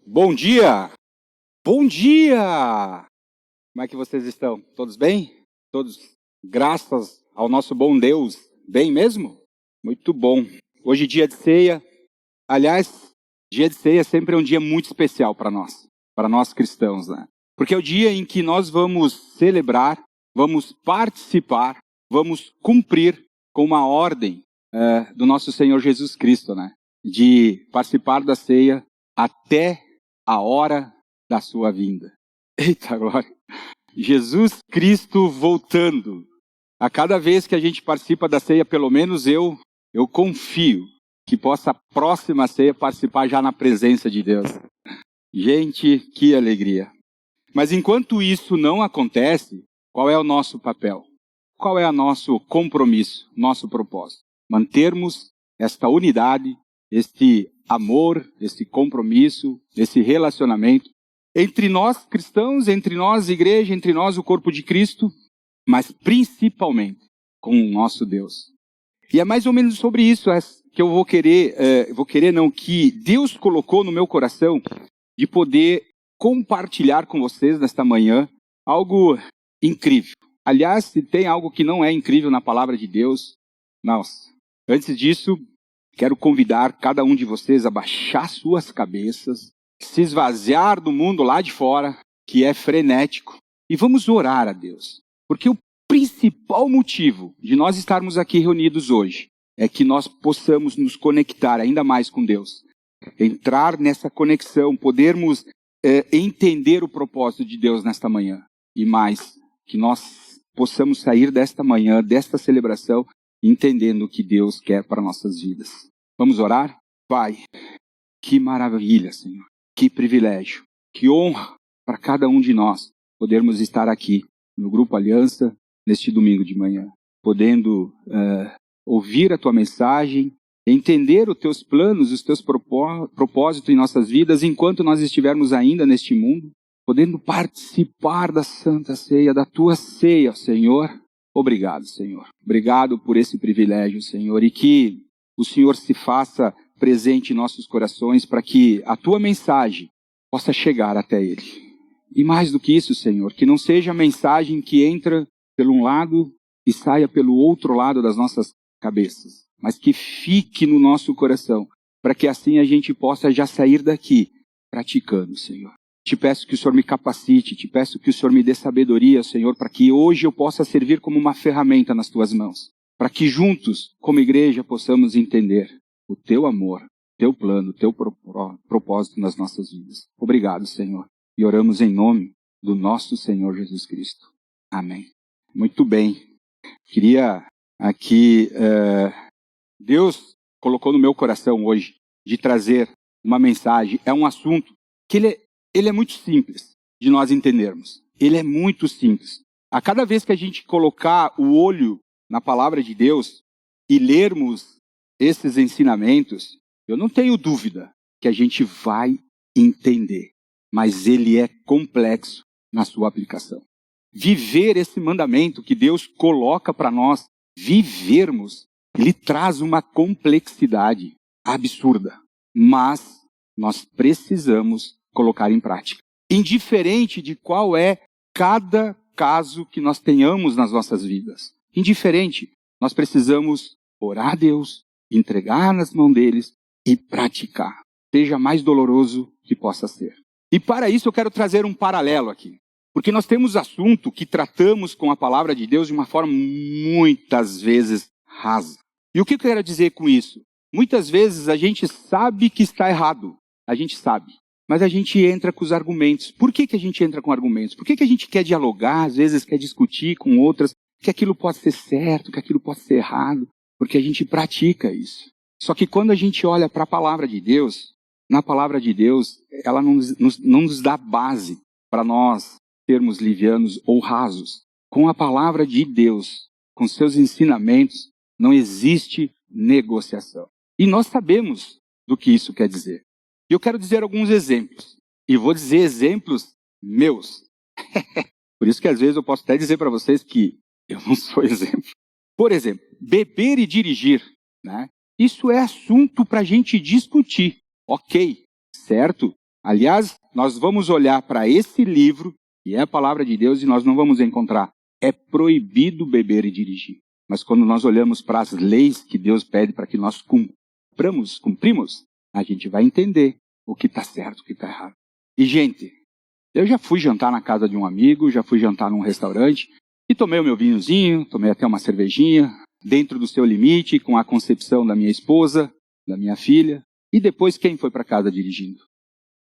Bom dia! Bom dia! Como é que vocês estão? Todos bem? Todos, graças ao nosso bom Deus, bem mesmo? Muito bom. Hoje é dia de ceia. Aliás, dia de ceia sempre é um dia muito especial para nós cristãos, né? Porque é o dia em que nós vamos celebrar, vamos participar, vamos cumprir com uma ordem do nosso Senhor Jesus Cristo, né? De participar da ceia até a hora da sua vinda. Eita glória! Jesus Cristo voltando. A cada vez que a gente participa da ceia, pelo menos eu confio que possa a próxima ceia participar já na presença de Deus. Gente, que alegria! Mas enquanto isso não acontece, qual é o nosso papel? Qual é o nosso compromisso, nosso propósito? Mantermos esta unidade, este amor, esse compromisso, esse relacionamento entre nós cristãos, entre nós igreja, entre nós o corpo de Cristo, mas principalmente com o nosso Deus. E é mais ou menos sobre isso que eu que Deus colocou no meu coração de poder compartilhar com vocês nesta manhã algo incrível. Aliás, se tem algo que não é incrível na palavra de Deus, nossa. Antes disso, quero convidar cada um de vocês a baixar suas cabeças, se esvaziar do mundo lá de fora, que é frenético, e vamos orar a Deus. Porque o principal motivo de nós estarmos aqui reunidos hoje é que nós possamos nos conectar ainda mais com Deus. Entrar nessa conexão, podermos entender o propósito de Deus nesta manhã. E mais, que nós possamos sair desta manhã, desta celebração, entendendo o que Deus quer para nossas vidas. Vamos orar? Pai, que maravilha, Senhor. Que privilégio, que honra para cada um de nós podermos estar aqui no Grupo Aliança neste domingo de manhã, podendo ouvir a Tua mensagem, entender os Teus planos, os Teus propósitos em nossas vidas enquanto nós estivermos ainda neste mundo, podendo participar da Santa Ceia, da Tua ceia, Senhor. Obrigado, Senhor. Obrigado por esse privilégio, Senhor, e que o Senhor se faça presente em nossos corações para que a Tua mensagem possa chegar até Ele. E mais do que isso, Senhor, que não seja a mensagem que entra por um lado e saia pelo outro lado das nossas cabeças, mas que fique no nosso coração, para que assim a gente possa já sair daqui praticando, Senhor. Te peço que o Senhor me capacite, te peço que o Senhor me dê sabedoria, Senhor, para que hoje eu possa servir como uma ferramenta nas Tuas mãos, para que juntos, como igreja, possamos entender o Teu amor, Teu plano, Teu propósito nas nossas vidas. Obrigado, Senhor. E oramos em nome do nosso Senhor Jesus Cristo. Amém. Muito bem. Queria aqui... Deus colocou no meu coração hoje de trazer uma mensagem. É um assunto que ele é muito simples de nós entendermos. Ele é muito simples. A cada vez que a gente colocar o olho na palavra de Deus e lermos esses ensinamentos, eu não tenho dúvida que a gente vai entender. Mas ele é complexo na sua aplicação. Viver esse mandamento que Deus coloca para nós vivermos, ele traz uma complexidade absurda. Mas nós precisamos colocar em prática. Indiferente de qual é cada caso que nós tenhamos nas nossas vidas. Indiferente, nós precisamos orar a Deus, entregar nas mãos deles e praticar. Seja mais doloroso que possa ser. E para isso eu quero trazer um paralelo aqui. Porque nós temos assunto que tratamos com a palavra de Deus de uma forma muitas vezes rasa. E o que eu quero dizer com isso? Muitas vezes a gente sabe que está errado. A gente sabe. Mas a gente entra com os argumentos. Por que a gente entra com argumentos? Por que a gente quer dialogar, às vezes quer discutir com outras, que aquilo pode ser certo, que aquilo pode ser errado? Porque a gente pratica isso. Só que quando a gente olha para a palavra de Deus, na palavra de Deus, ela não nos dá base para nós sermos livianos ou rasos. Com a palavra de Deus, com seus ensinamentos, não existe negociação. E nós sabemos do que isso quer dizer. E eu quero dizer alguns exemplos. E vou dizer exemplos meus. Por isso que às vezes eu posso até dizer para vocês que eu não sou exemplo. Por exemplo, beber e dirigir, né? Isso é assunto para a gente discutir. Ok, certo? Aliás, nós vamos olhar para esse livro, que é a palavra de Deus, e nós não vamos encontrar. É proibido beber e dirigir. Mas quando nós olhamos para as leis que Deus pede para que nós cumprimos, a gente vai entender o que está certo, o que está errado. E, gente, eu já fui jantar na casa de um amigo, já fui jantar num restaurante, e tomei o meu vinhozinho, tomei até uma cervejinha, dentro do seu limite, com a concepção da minha esposa, da minha filha, e depois quem foi para casa dirigindo?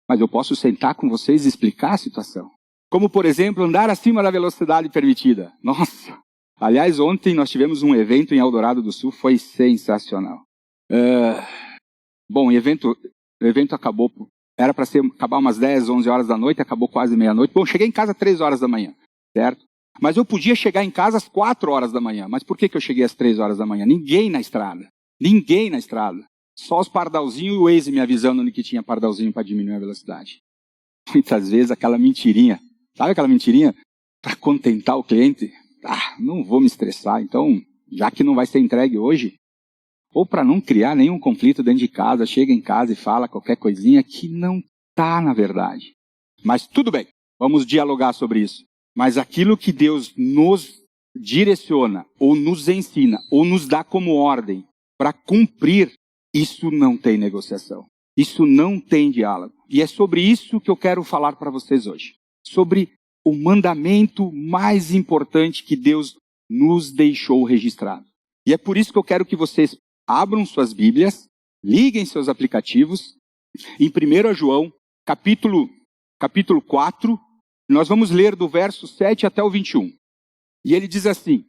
Mas eu posso sentar com vocês e explicar a situação. Como, por exemplo, andar acima da velocidade permitida. Nossa! Aliás, ontem nós tivemos um evento em Eldorado do Sul, foi sensacional. Bom, o evento acabou, era para acabar umas 10, 11 horas da noite, acabou quase meia-noite. Bom, cheguei em casa às 3 horas da manhã, certo? Mas eu podia chegar em casa às 4 horas da manhã. Mas por que eu cheguei às 3 horas da manhã? Ninguém na estrada. Ninguém na estrada. Só os pardalzinhos e o Waze me avisando que tinha pardalzinho para diminuir a velocidade. Muitas vezes aquela mentirinha, sabe aquela mentirinha? Para contentar o cliente. Não vou me estressar, então, já que não vai ser entregue hoje, ou para não criar nenhum conflito dentro de casa, chega em casa e fala qualquer coisinha que não está na verdade. Mas tudo bem, vamos dialogar sobre isso. Mas aquilo que Deus nos direciona, ou nos ensina, ou nos dá como ordem para cumprir, isso não tem negociação. Isso não tem diálogo. E é sobre isso que eu quero falar para vocês hoje. Sobre o mandamento mais importante que Deus nos deixou registrado. E é por isso que eu quero que vocês abram suas Bíblias, liguem seus aplicativos, em 1 João, capítulo 4, nós vamos ler do verso 7 até o 21. E ele diz assim: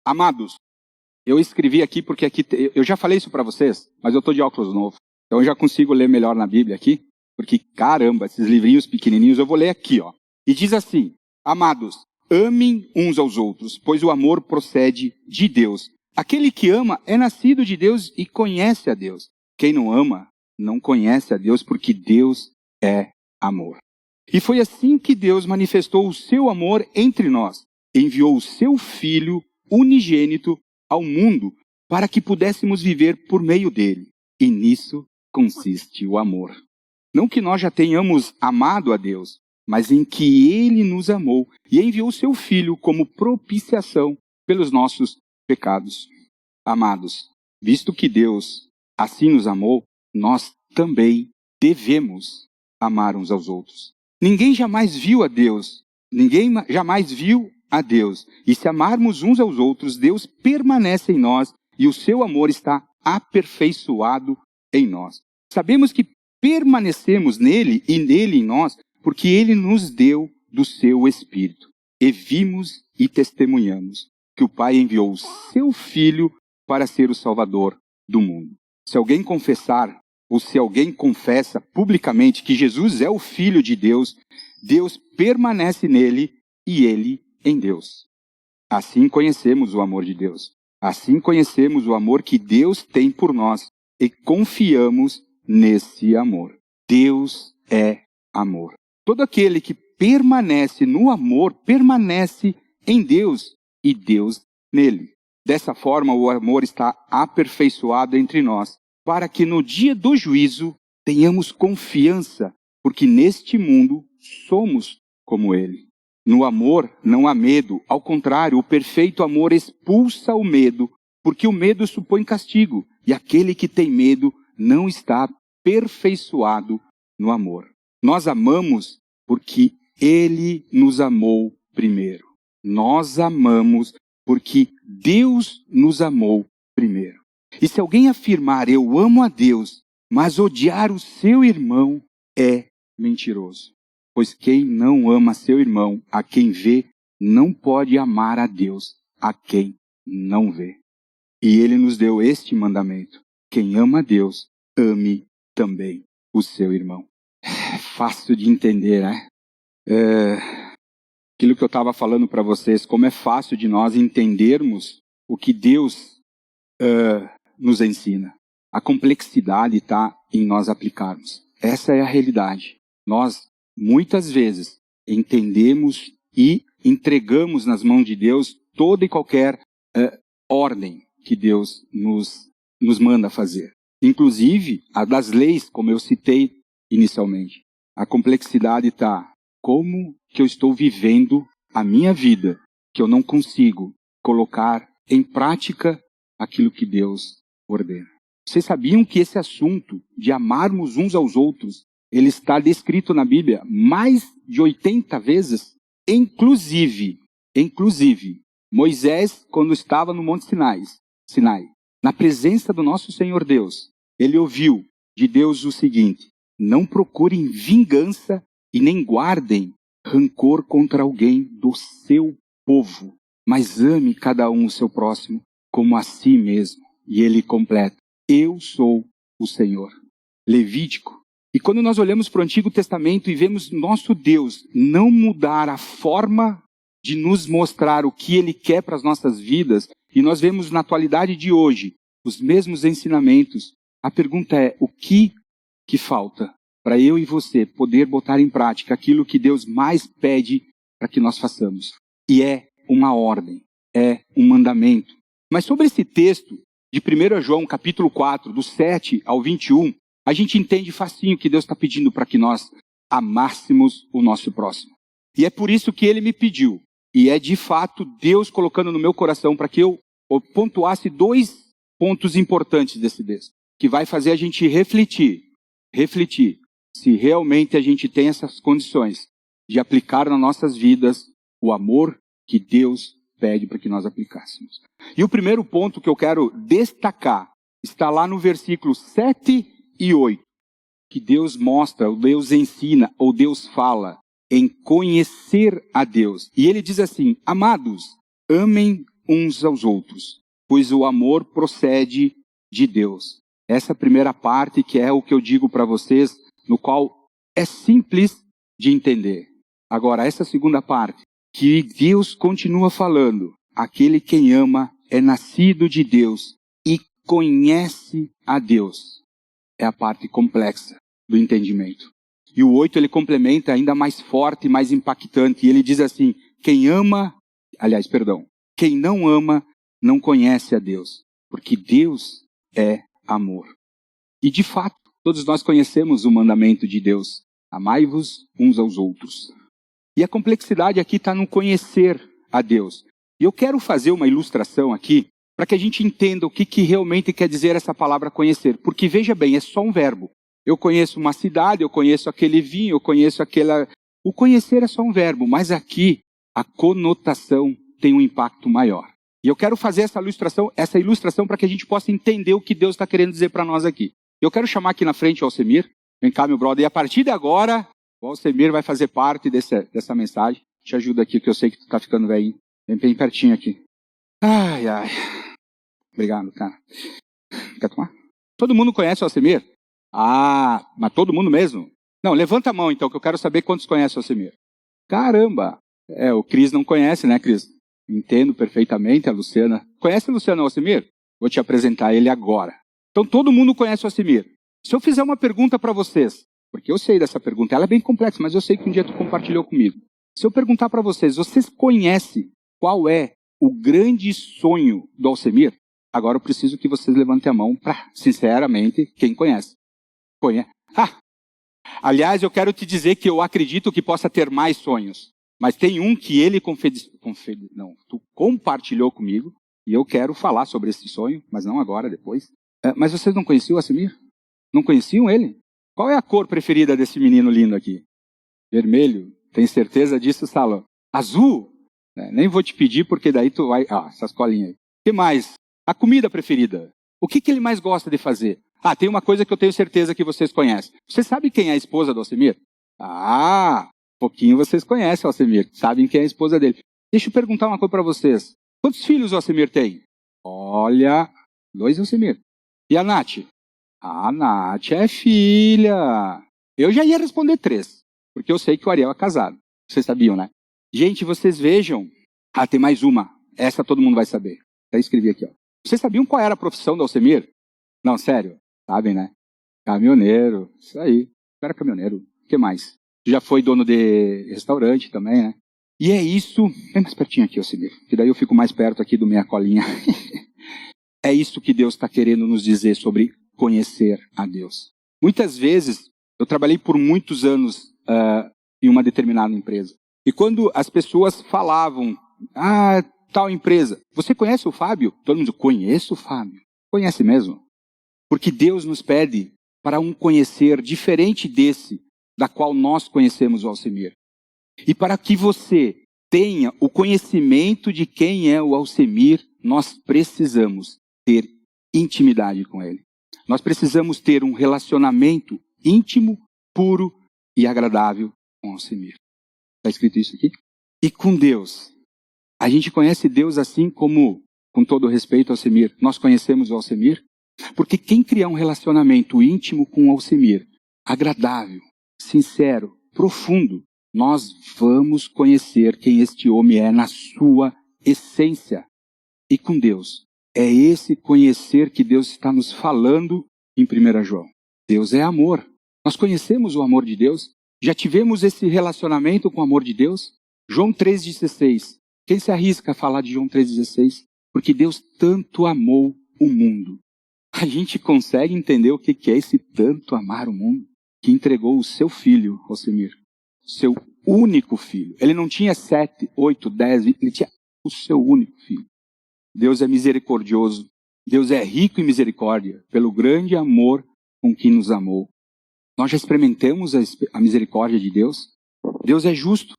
Amados, eu escrevi aqui porque aqui eu já falei isso para vocês, mas eu estou de óculos novo. Então eu já consigo ler melhor na Bíblia aqui, porque caramba, esses livrinhos pequenininhos, eu vou ler aqui, ó. E diz assim: Amados, amem uns aos outros, pois o amor procede de Deus. Aquele que ama é nascido de Deus e conhece a Deus. Quem não ama, não conhece a Deus, porque Deus é amor. E foi assim que Deus manifestou o seu amor entre nós. Enviou o seu Filho unigênito ao mundo para que pudéssemos viver por meio dele. E nisso consiste o amor. Não que nós já tenhamos amado a Deus, mas em que ele nos amou e enviou o seu Filho como propiciação pelos nossos pecados. Amados, visto que Deus assim nos amou, nós também devemos amar uns aos outros. Ninguém jamais viu a Deus. E se amarmos uns aos outros, Deus permanece em nós e o seu amor está aperfeiçoado em nós. Sabemos que permanecemos nele e nele em nós, porque ele nos deu do seu Espírito. E vimos e testemunhamos que o Pai enviou o seu Filho para ser o Salvador do mundo. Se alguém confessar, ou se alguém confessa publicamente que Jesus é o Filho de Deus, Deus permanece nele e ele em Deus. Assim conhecemos o amor de Deus. Assim conhecemos o amor que Deus tem por nós e confiamos nesse amor. Deus é amor. Todo aquele que permanece no amor, permanece em Deus e Deus nele. Dessa forma, o amor está aperfeiçoado entre nós, para que no dia do juízo tenhamos confiança, porque neste mundo somos como ele. No amor não há medo, ao contrário, o perfeito amor expulsa o medo, porque o medo supõe castigo, e aquele que tem medo não está aperfeiçoado no amor. Nós amamos porque ele nos amou primeiro. Nós amamos porque Deus nos amou primeiro. E se alguém afirmar, eu amo a Deus, mas odiar o seu irmão, é mentiroso. Pois quem não ama seu irmão, a quem vê, não pode amar a Deus, a quem não vê. E ele nos deu este mandamento: quem ama a Deus, ame também o seu irmão. É fácil de entender, né? Aquilo que eu estava falando para vocês, como é fácil de nós entendermos o que Deus nos ensina. A complexidade está em nós aplicarmos. Essa é a realidade. Nós, muitas vezes, entendemos e entregamos nas mãos de Deus toda e qualquer ordem que Deus nos manda fazer. Inclusive, a das leis, como eu citei inicialmente. A complexidade está: como que eu estou vivendo a minha vida, que eu não consigo colocar em prática aquilo que Deus ordena. Vocês sabiam que esse assunto de amarmos uns aos outros, ele está descrito na Bíblia mais de 80 vezes? Inclusive, Moisés, quando estava no Monte Sinai, na presença do nosso Senhor Deus, ele ouviu de Deus o seguinte: não procurem vingança e nem guardem rancor contra alguém do seu povo, mas ame cada um o seu próximo como a si mesmo. E ele completa: eu sou o Senhor. Levítico. E quando nós olhamos para o Antigo Testamento e vemos nosso Deus não mudar a forma de nos mostrar o que Ele quer para as nossas vidas, e nós vemos na atualidade de hoje os mesmos ensinamentos, a pergunta é: o que falta para eu e você poder botar em prática aquilo que Deus mais pede para que nós façamos? E é uma ordem, é um mandamento. Mas sobre esse texto de 1 João capítulo 4, do 7 ao 21, a gente entende facinho que Deus está pedindo para que nós amássemos o nosso próximo. E é por isso que ele me pediu, e é de fato Deus colocando no meu coração para que eu pontuasse 2 pontos importantes desse texto, que vai fazer a gente refletir se realmente a gente tem essas condições de aplicar nas nossas vidas o amor que Deus pede para que nós aplicássemos. E o primeiro ponto que eu quero destacar está lá no versículo 7 e 8, que Deus mostra, ou Deus ensina, ou Deus fala em conhecer a Deus. E ele diz assim: amados, amem uns aos outros, pois o amor procede de Deus. Essa primeira parte que é o que eu digo para vocês, no qual é simples de entender. Agora, essa segunda parte, que Deus continua falando: aquele quem ama é nascido de Deus e conhece a Deus. É a parte complexa do entendimento. E o 8 ele complementa ainda mais forte e mais impactante. E ele diz assim: quem não ama não conhece a Deus, porque Deus é amor. E de fato, todos nós conhecemos o mandamento de Deus: amai-vos uns aos outros. E a complexidade aqui está no conhecer a Deus. E eu quero fazer uma ilustração aqui, para que a gente entenda o que realmente quer dizer essa palavra conhecer. Porque veja bem, é só um verbo. Eu conheço uma cidade, eu conheço aquele vinho, eu conheço aquela... O conhecer é só um verbo, mas aqui a conotação tem um impacto maior. E eu quero fazer essa ilustração para que a gente possa entender o que Deus está querendo dizer para nós aqui. Eu quero chamar aqui na frente o Alcemir. Vem cá, meu brother. E a partir de agora, o Alcemir vai fazer parte dessa mensagem. Te ajuda aqui, que eu sei que tu está ficando velhinho. Vem bem pertinho aqui. Ai. Obrigado, cara. Quer tomar? Todo mundo conhece o Alcemir? Ah, mas todo mundo mesmo? Não, levanta a mão então, que eu quero saber quantos conhecem o Alcemir. Caramba! O Cris não conhece, né, Cris? Entendo perfeitamente a Luciana. Conhece a Luciana Alcemir? Vou te apresentar ele agora. Então todo mundo conhece o Alcemir. Se eu fizer uma pergunta para vocês, porque eu sei dessa pergunta, ela é bem complexa, mas eu sei que um dia tu compartilhou comigo. Se eu perguntar para vocês conhecem qual é o grande sonho do Alcemir? Agora eu preciso que vocês levantem a mão para, sinceramente, quem conhece. Aliás, eu quero te dizer que eu acredito que possa ter mais sonhos. Mas tem um que ele tu compartilhou comigo, e eu quero falar sobre esse sonho, mas não agora, depois. Mas vocês não conheciam o Alcemir? Não conheciam ele? Qual é a cor preferida desse menino lindo aqui? Vermelho. Tem certeza disso, Salão? Azul? Nem vou te pedir, porque daí tu vai... essas colinhas aí. O que mais? A comida preferida. O que ele mais gosta de fazer? Tem uma coisa que eu tenho certeza que vocês conhecem. Você sabe quem é a esposa do Alcemir? Pouquinho vocês conhecem o Alcemir. Sabem quem é a esposa dele. Deixa eu perguntar uma coisa para vocês. Quantos filhos o Alcemir tem? Olha, 2 Alcemir. E a Nath? A Nath é filha. Eu já ia responder 3, porque eu sei que o Ariel é casado. Vocês sabiam, né? Gente, vocês vejam. Tem mais uma. Essa todo mundo vai saber. Até escrevi aqui, ó. Vocês sabiam qual era a profissão do Alcemir? Não, sério. Sabem, né? Caminhoneiro. Isso aí. Era caminhoneiro. O que mais? Já foi dono de restaurante também, né? E é isso... Vem mais pertinho aqui, Alcemir. Que daí eu fico mais perto aqui do minha colinha. É isso que Deus está querendo nos dizer sobre conhecer a Deus. Muitas vezes, Eu trabalhei por muitos anos em uma determinada empresa. E quando as pessoas falavam, tal empresa, você conhece o Fábio? Todo mundo, conheço o Fábio. Conhece mesmo? Porque Deus nos pede para um conhecer diferente desse, da qual nós conhecemos o Alcemir. E para que você tenha o conhecimento de quem é o Alcemir, nós precisamos ter intimidade com ele. Nós precisamos ter um relacionamento íntimo, puro e agradável com o Alcemir. Está escrito isso aqui? E com Deus. A gente conhece Deus assim como, com todo respeito ao Alcemir, nós conhecemos o Alcemir? Porque quem criar um relacionamento íntimo com o Alcemir, agradável, sincero, profundo, nós vamos conhecer quem este homem é na sua essência. E com Deus, é esse conhecer que Deus está nos falando em 1 João. Deus é amor. Nós conhecemos o amor de Deus? Já tivemos esse relacionamento com o amor de Deus? João 3,16. Quem se arrisca a falar de João 3,16? Porque Deus tanto amou o mundo. A gente consegue entender o que é esse tanto amar o mundo? Que entregou o seu filho, Alcemir. Seu único filho. Ele não tinha 7, 8, 10, ele tinha o seu único filho. Deus é misericordioso. Deus é rico em misericórdia, pelo grande amor com que nos amou. Nós já experimentamos a misericórdia de Deus? Deus é justo.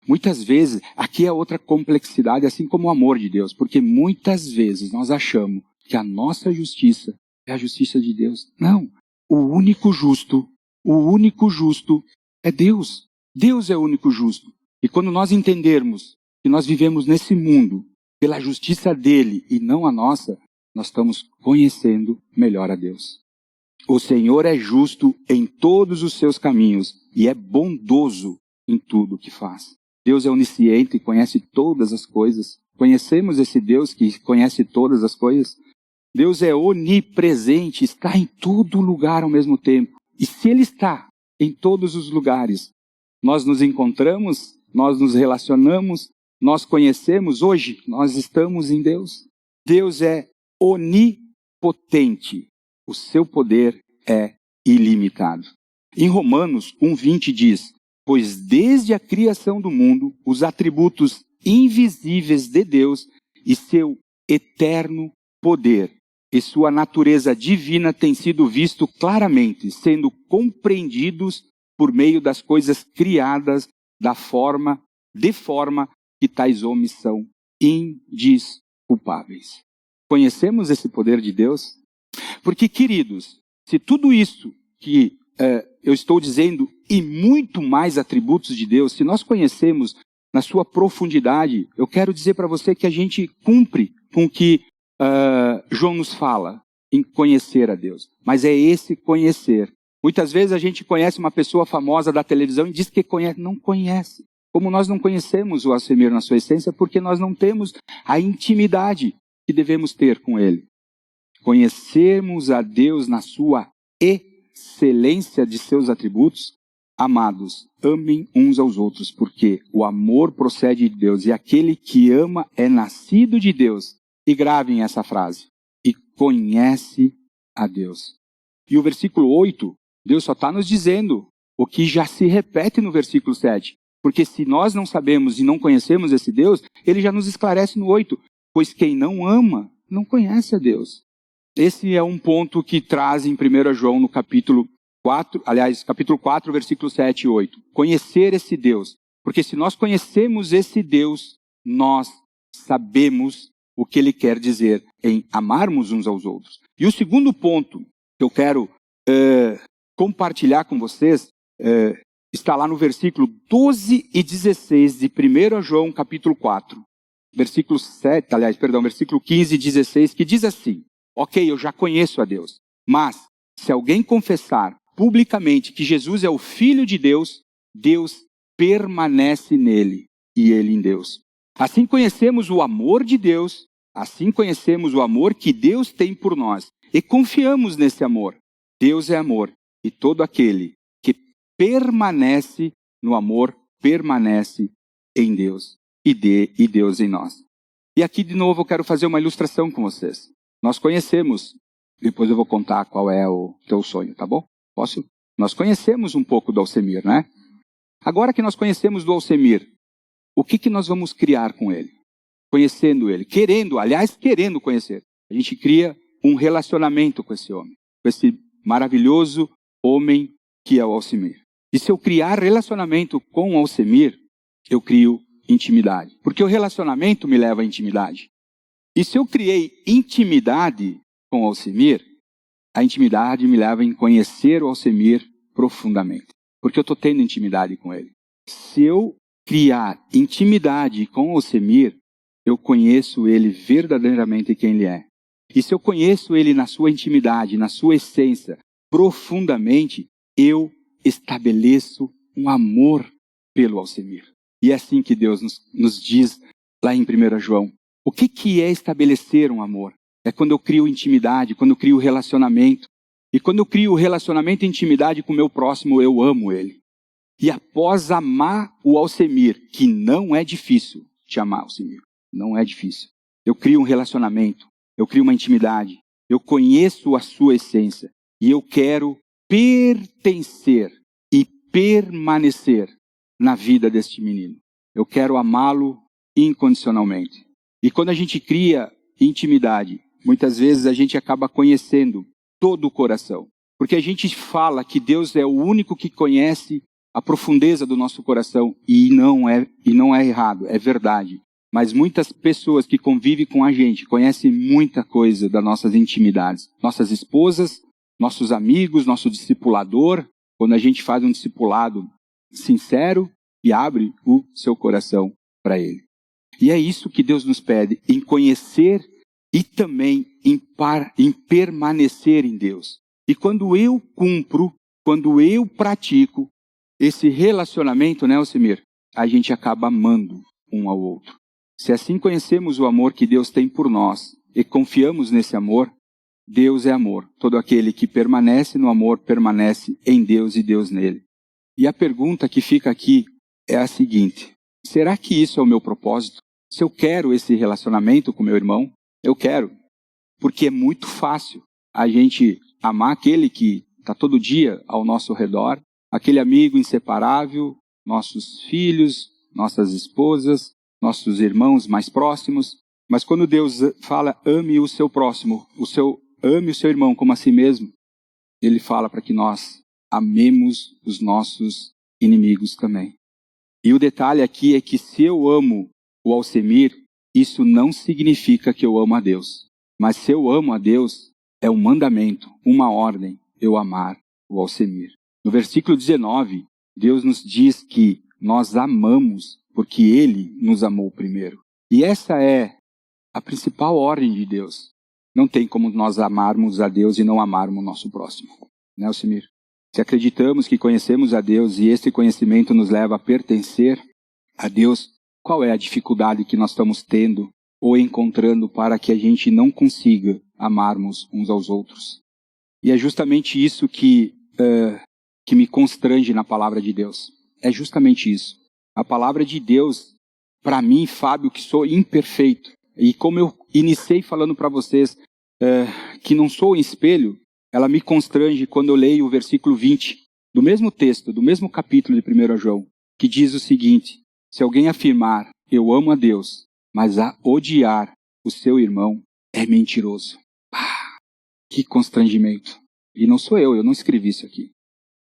Muitas vezes, aqui é outra complexidade, assim como o amor de Deus, porque muitas vezes nós achamos que a nossa justiça é a justiça de Deus. Não. O único justo é Deus. Deus é o único justo. E quando nós entendermos que nós vivemos nesse mundo pela justiça dele e não a nossa, nós estamos conhecendo melhor a Deus. O Senhor é justo em todos os seus caminhos e é bondoso em tudo o que faz. Deus é onisciente e conhece todas as coisas. Conhecemos esse Deus que conhece todas as coisas? Deus é onipresente, está em todo lugar ao mesmo tempo. E se Ele está em todos os lugares, nós nos encontramos, nós nos relacionamos, nós conhecemos hoje, nós estamos em Deus. Deus é onipotente. O seu poder é ilimitado. Em Romanos 1,20 diz, pois desde a criação do mundo, os atributos invisíveis de Deus e seu eterno poder e sua natureza divina têm sido vistos claramente, sendo compreendidos por meio das coisas criadas de forma que tais homens são indisculpáveis. Conhecemos esse poder de Deus? Porque, queridos, se tudo isso que eu estou dizendo e muito mais atributos de Deus, se nós conhecemos na sua profundidade, eu quero dizer para você que a gente cumpre com o que João nos fala em conhecer a Deus. Mas é esse conhecer. Muitas vezes a gente conhece uma pessoa famosa da televisão e diz que conhece, não conhece. Como nós não conhecemos o Alcemir na sua essência, porque nós não temos a intimidade que devemos ter com ele. Conhecermos a Deus na sua excelência de seus atributos. Amados, amem uns aos outros, porque o amor procede de Deus, e aquele que ama é nascido de Deus. E gravem essa frase. E conhece a Deus. E o versículo 8, Deus só está nos dizendo o que já se repete no versículo 7. Porque se nós não sabemos e não conhecemos esse Deus, ele já nos esclarece no 8. Pois quem não ama, não conhece a Deus. Esse é um ponto que traz em 1 João no capítulo 4, capítulo 4, versículo 7 e 8. Conhecer esse Deus. Porque se nós conhecemos esse Deus, nós sabemos o que ele quer dizer em amarmos uns aos outros. E o segundo ponto que eu quero compartilhar com vocês está lá no versículo 12 e 16 de 1 João capítulo 4. Versículo 15 e 16, que diz assim, ok, eu já conheço a Deus, mas se alguém confessar publicamente que Jesus é o Filho de Deus, Deus permanece nele e ele em Deus. Assim conhecemos o amor de Deus, assim conhecemos o amor que Deus tem por nós e confiamos nesse amor. Deus é amor e todo aquele que permanece no amor permanece em Deus e Deus em nós. E aqui de novo eu quero fazer uma ilustração com vocês. Nós conhecemos, depois eu vou contar qual é o teu sonho, tá bom? Posso? Nós conhecemos um pouco do Alcemir, né? Agora que nós conhecemos do Alcemir, o que nós vamos criar com ele? Conhecendo ele, querendo conhecer. A gente cria um relacionamento com esse homem, com esse maravilhoso homem que é o Alcemir. E se eu criar relacionamento com o Alcemir, eu crio intimidade. Porque o relacionamento me leva à intimidade. E se eu criei intimidade com o Alcemir, a intimidade me leva a conhecer o Alcemir profundamente. Porque eu estou tendo intimidade com ele. Se eu criar intimidade com o Alcemir, eu conheço ele verdadeiramente quem ele é. E se eu conheço ele na sua intimidade, na sua essência, profundamente, eu estabeleço um amor pelo Alcemir. E é assim que Deus nos diz lá em 1 João. O que é estabelecer um amor? É quando eu crio intimidade, quando eu crio relacionamento. E quando eu crio relacionamento e intimidade com o meu próximo, eu amo ele. E após amar o Alcemir, que não é difícil te amar, Alcemir, não é difícil. Eu crio um relacionamento, eu crio uma intimidade, eu conheço a sua essência e eu quero pertencer e permanecer na vida deste menino. Eu quero amá-lo incondicionalmente. E quando a gente cria intimidade, muitas vezes a gente acaba conhecendo todo o coração. Porque a gente fala que Deus é o único que conhece a profundeza do nosso coração. E não é errado, é verdade. Mas muitas pessoas que convivem com a gente conhecem muita coisa das nossas intimidades. Nossas esposas, nossos amigos, nosso discipulador. Quando a gente faz um discipulado sincero e abre o seu coração para ele. E é isso que Deus nos pede, em conhecer e também em permanecer em Deus. E quando eu cumpro, quando eu pratico esse relacionamento, né, Alcemir? A gente acaba amando um ao outro. Se assim conhecemos o amor que Deus tem por nós e confiamos nesse amor, Deus é amor. Todo aquele que permanece no amor, permanece em Deus e Deus nele. E a pergunta que fica aqui é a seguinte: será que isso é o meu propósito? Se eu quero esse relacionamento com meu irmão, eu quero. Porque é muito fácil a gente amar aquele que está todo dia ao nosso redor, aquele amigo inseparável, nossos filhos, nossas esposas, nossos irmãos mais próximos. Mas quando Deus fala, ame o seu próximo, ame o seu irmão como a si mesmo, Ele fala para que nós amemos os nossos inimigos também. E o detalhe aqui é que se eu amo o Alcemir, isso não significa que eu amo a Deus. Mas se eu amo a Deus, é um mandamento, uma ordem, eu amar o Alcemir. No versículo 19, Deus nos diz que nós amamos porque Ele nos amou primeiro. E essa é a principal ordem de Deus. Não tem como nós amarmos a Deus e não amarmos o nosso próximo. Né, Alcemir? Se acreditamos que conhecemos a Deus e esse conhecimento nos leva a pertencer a Deus, qual é a dificuldade que nós estamos tendo ou encontrando para que a gente não consiga amarmos uns aos outros? E é justamente isso que me constrange na palavra de Deus. É justamente isso. A palavra de Deus, para mim, Fábio, que sou imperfeito, e como eu iniciei falando para vocês que não sou um espelho, ela me constrange quando eu leio o versículo 20 do mesmo texto, do mesmo capítulo de 1 João, que diz o seguinte: se alguém afirmar, eu amo a Deus, mas a odiar o seu irmão, é mentiroso. Que constrangimento. E não sou eu não escrevi isso aqui.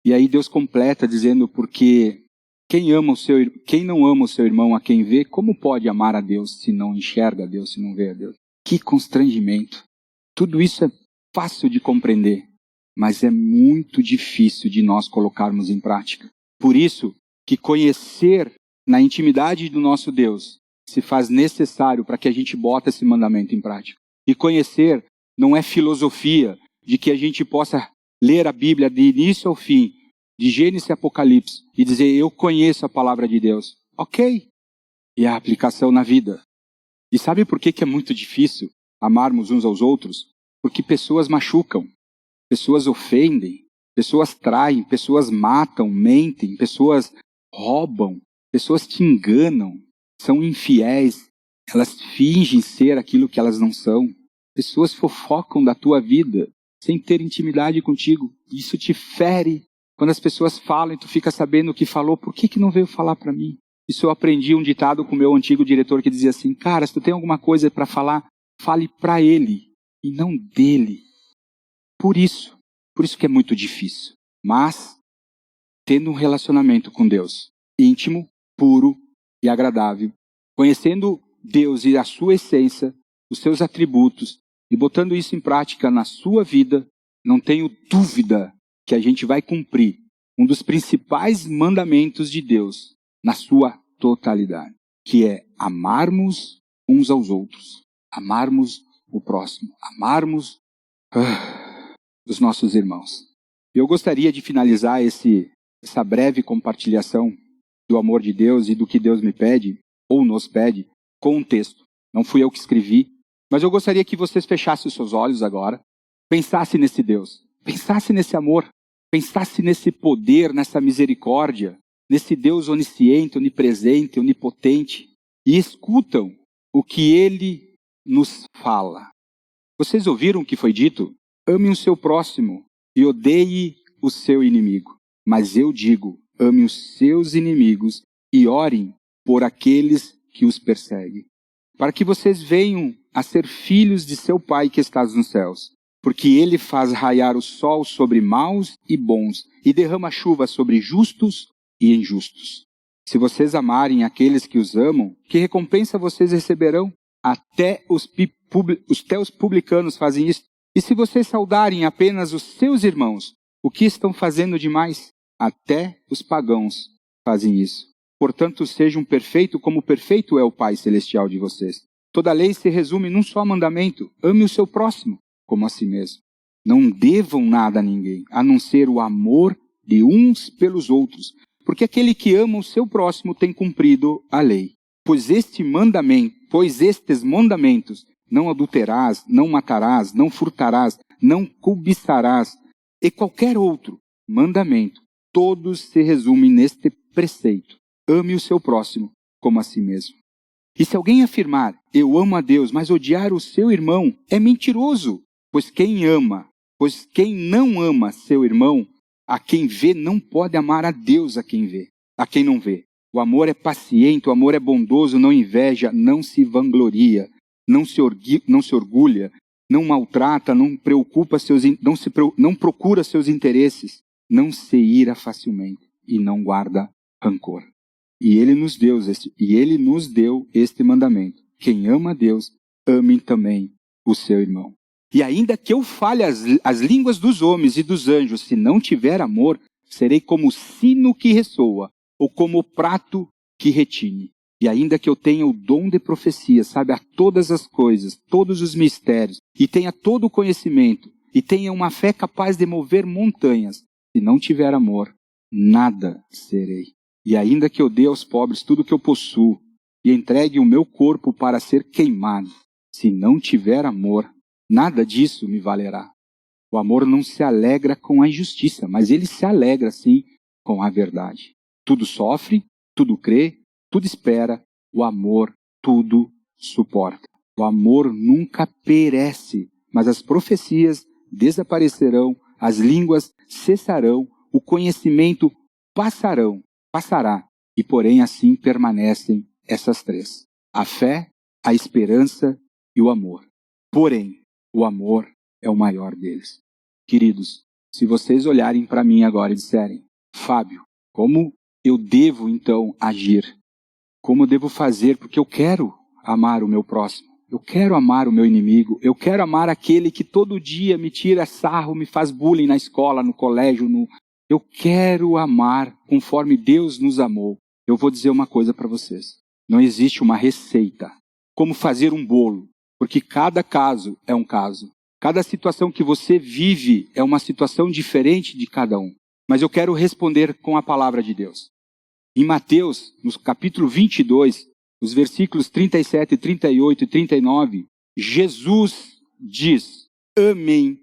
E aí Deus completa dizendo, porque quem não ama o seu irmão a quem vê, como pode amar a Deus se não enxerga a Deus, se não vê a Deus? Que constrangimento. Tudo isso é fácil de compreender, mas é muito difícil de nós colocarmos em prática. Por isso que conhecer na intimidade do nosso Deus se faz necessário para que a gente bote esse mandamento em prática. E conhecer não é filosofia de que a gente possa ler a Bíblia de início ao fim, de Gênesis e Apocalipse, e dizer, eu conheço a palavra de Deus. Ok. E a aplicação na vida. E sabe por que é muito difícil amarmos uns aos outros? Porque pessoas machucam, pessoas ofendem, pessoas traem, pessoas matam, mentem, pessoas roubam, pessoas te enganam, são infiéis, elas fingem ser aquilo que elas não são. Pessoas fofocam da tua vida sem ter intimidade contigo. Isso te fere Quando as pessoas falam e tu fica sabendo o que falou, por que não veio falar para mim? Isso eu aprendi um ditado com o meu antigo diretor que dizia assim, cara, se tu tem alguma coisa para falar, fale para ele e não dele. Por isso que é muito difícil. Mas, tendo um relacionamento com Deus íntimo, puro e agradável, conhecendo Deus e a sua essência, os seus atributos, e botando isso em prática na sua vida, não tenho dúvida que a gente vai cumprir um dos principais mandamentos de Deus na sua totalidade, que é amarmos uns aos outros, amarmos o próximo, amarmos os nossos irmãos. Eu gostaria de finalizar essa breve compartilhação do amor de Deus e do que Deus me pede, ou nos pede, com um texto. Não fui eu que escrevi, mas eu gostaria que vocês fechassem os seus olhos agora, pensassem nesse Deus, pensassem nesse amor, pensassem nesse poder, nessa misericórdia, nesse Deus onisciente, onipresente, onipotente, e escutam o que Ele nos fala. Vocês ouviram o que foi dito? Ame o seu próximo e odeie o seu inimigo. Mas eu digo, ame os seus inimigos e orem por aqueles que os perseguem, para que vocês venham a ser filhos de seu Pai que estás nos céus. Porque Ele faz raiar o sol sobre maus e bons e derrama chuva sobre justos e injustos. Se vocês amarem aqueles que os amam, que recompensa vocês receberão? Até os publicanos fazem isso. E se vocês saudarem apenas os seus irmãos, o que estão fazendo demais? Até os pagãos fazem isso. Portanto, sejam perfeitos como perfeito é o Pai Celestial de vocês. Toda a lei se resume num só mandamento: ame o seu próximo como a si mesmo. Não devam nada a ninguém, a não ser o amor de uns pelos outros, porque aquele que ama o seu próximo tem cumprido a lei. Pois estes mandamentos, não adulterarás, não matarás, não furtarás, não cobiçarás, e qualquer outro mandamento, todos se resumem neste preceito: ame o seu próximo como a si mesmo. E se alguém afirmar, eu amo a Deus, mas odiar o seu irmão, é mentiroso. Pois quem não ama seu irmão, a quem vê, não pode amar a Deus a quem não vê. O amor é paciente, o amor é bondoso, não inveja, não se vangloria, não se orgulha, não maltrata, não procura seus interesses, não se ira facilmente e não guarda rancor. E ele nos deu este mandamento: quem ama a Deus, ame também o seu irmão. E ainda que eu fale as línguas dos homens e dos anjos, se não tiver amor, serei como o sino que ressoa, ou como o prato que retine. E ainda que eu tenha o dom de profecia, saiba todas as coisas, todos os mistérios, e tenha todo o conhecimento, e tenha uma fé capaz de mover montanhas, se não tiver amor, nada serei. E ainda que eu dê aos pobres tudo o que eu possuo, e entregue o meu corpo para ser queimado, se não tiver amor, nada disso me valerá. O amor não se alegra com a injustiça, mas ele se alegra, sim, com a verdade. Tudo sofre, tudo crê, tudo espera. O amor tudo suporta. O amor nunca perece, mas as profecias desaparecerão, as línguas cessarão, o conhecimento passará, e porém assim permanecem essas três: a fé, a esperança e o amor. Porém, o amor é o maior deles. Queridos, se vocês olharem para mim agora e disserem: Fábio, como eu devo então agir? Como eu devo fazer? Porque eu quero amar o meu próximo. Eu quero amar o meu inimigo. Eu quero amar aquele que todo dia me tira sarro, me faz bullying na escola, no colégio. Eu quero amar conforme Deus nos amou. Eu vou dizer uma coisa para vocês. Não existe uma receita. Como fazer um bolo. Porque cada caso é um caso. Cada situação que você vive é uma situação diferente de cada um. Mas eu quero responder com a palavra de Deus. Em Mateus, no capítulo 22, os versículos 37, 38 e 39, Jesus diz: ame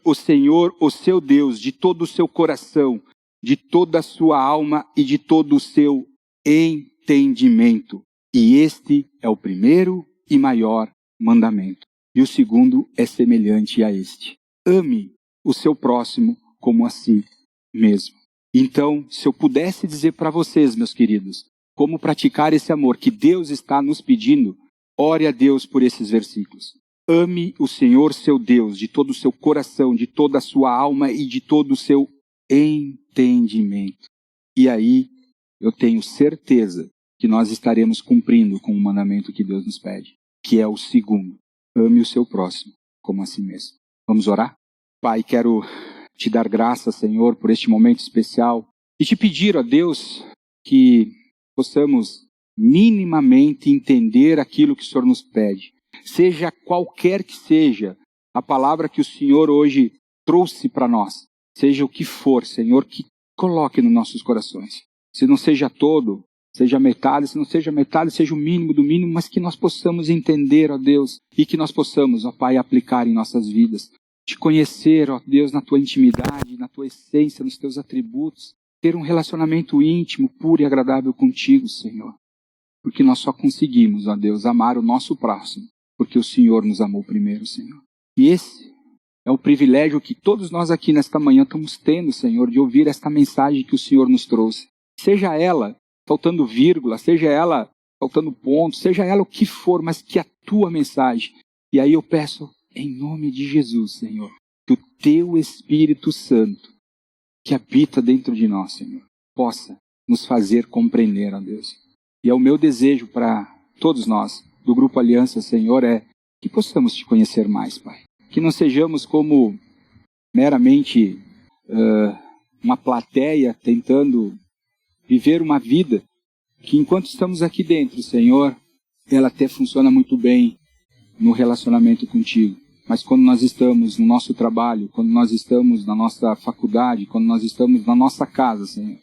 o Senhor, o seu Deus, de todo o seu coração, de toda a sua alma e de todo o seu entendimento. E este é o primeiro e maior mandamento. E o segundo é semelhante a este: ame o seu próximo como a si mesmo. Então, se eu pudesse dizer para vocês, meus queridos, como praticar esse amor que Deus está nos pedindo, ore a Deus por esses versículos. Ame o Senhor seu Deus de todo o seu coração, de toda a sua alma e de todo o seu entendimento. E aí, eu tenho certeza que nós estaremos cumprindo com o mandamento que Deus nos pede, que é o segundo. Ame o seu próximo como a si mesmo. Vamos orar? Pai, quero te dar graças, Senhor, por este momento especial e te pedir, ó Deus, que possamos minimamente entender aquilo que o Senhor nos pede. Seja qualquer que seja a palavra que o Senhor hoje trouxe para nós, seja o que for, Senhor, que coloque nos nossos corações. Se não seja todo, seja metade, se não seja metade, seja o mínimo do mínimo, mas que nós possamos entender, ó Deus, e que nós possamos, ó Pai, aplicar em nossas vidas. Te conhecer, ó Deus, na tua intimidade, na tua essência, nos teus atributos. Ter um relacionamento íntimo, puro e agradável contigo, Senhor. Porque nós só conseguimos, ó Deus, amar o nosso próximo, porque o Senhor nos amou primeiro, Senhor. E esse é o privilégio que todos nós aqui nesta manhã estamos tendo, Senhor, de ouvir esta mensagem que o Senhor nos trouxe. Seja ela faltando vírgula, seja ela faltando ponto, seja ela o que for, mas que a tua mensagem. E aí eu peço, em nome de Jesus, Senhor, que o teu Espírito Santo, que habita dentro de nós, Senhor, possa nos fazer compreender, ó Deus. E é o meu desejo para todos nós, do Grupo Aliança, Senhor, é que possamos te conhecer mais, Pai. Que não sejamos como meramente uma plateia tentando viver uma vida que enquanto estamos aqui dentro, Senhor, ela até funciona muito bem no relacionamento contigo. Mas quando nós estamos no nosso trabalho, quando nós estamos na nossa faculdade, quando nós estamos na nossa casa, Senhor,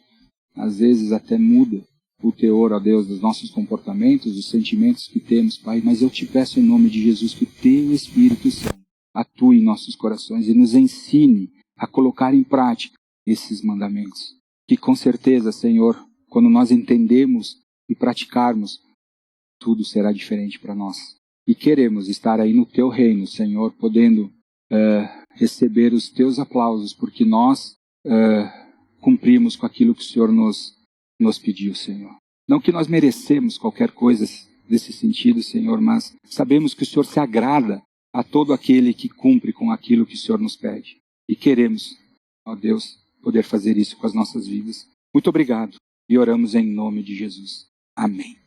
às vezes até muda o teor, ó Deus, dos nossos comportamentos, dos sentimentos que temos, Pai. Mas eu te peço em nome de Jesus que o teu Espírito Santo atue em nossos corações e nos ensine a colocar em prática esses mandamentos. Que com certeza, Senhor, quando nós entendemos e praticarmos, tudo será diferente para nós. E queremos estar aí no teu reino, Senhor, podendo receber os teus aplausos, porque nós cumprimos com aquilo que o Senhor nos pediu, Senhor. Não que nós merecemos qualquer coisa desse sentido, Senhor, mas sabemos que o Senhor se agrada a todo aquele que cumpre com aquilo que o Senhor nos pede. E queremos, ó Deus, poder fazer isso com as nossas vidas. Muito obrigado e oramos em nome de Jesus. Amém.